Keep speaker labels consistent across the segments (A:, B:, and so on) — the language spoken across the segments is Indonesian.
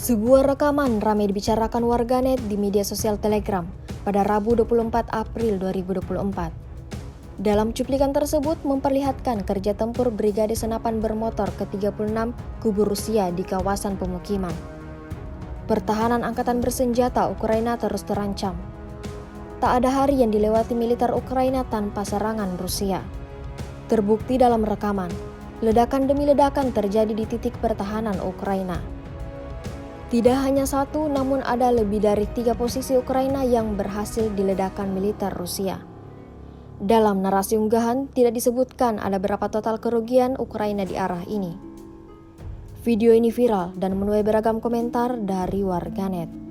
A: Sebuah rekaman ramai dibicarakan warganet di media sosial Telegram pada Rabu 24 April 2024. Dalam cuplikan tersebut memperlihatkan kerja tempur Brigade Senapan Bermotor ke-36 Kubu Rusia di kawasan pemukiman. Pertahanan angkatan bersenjata Ukraina terus terancam. Tak ada hari yang dilewati militer Ukraina tanpa serangan Rusia. Terbukti dalam rekaman, ledakan demi ledakan terjadi di titik pertahanan Ukraina. Tidak hanya satu, namun ada lebih dari 3 posisi Ukraina yang berhasil diledakkan militer Rusia. Dalam narasi unggahan tidak disebutkan ada berapa total kerugian Ukraina di arah ini. Video ini viral dan menuai beragam komentar dari warganet.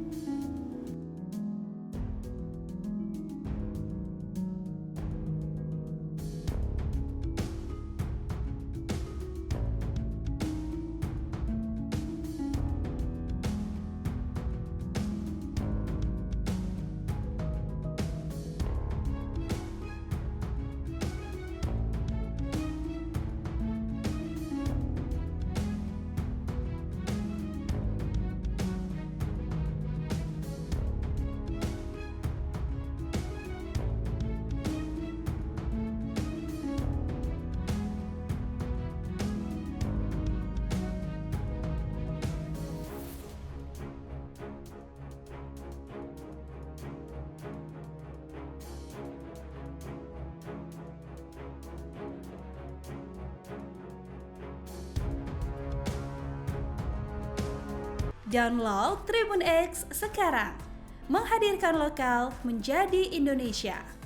B: Download Tribun X sekarang, menghadirkan lokal menjadi Indonesia.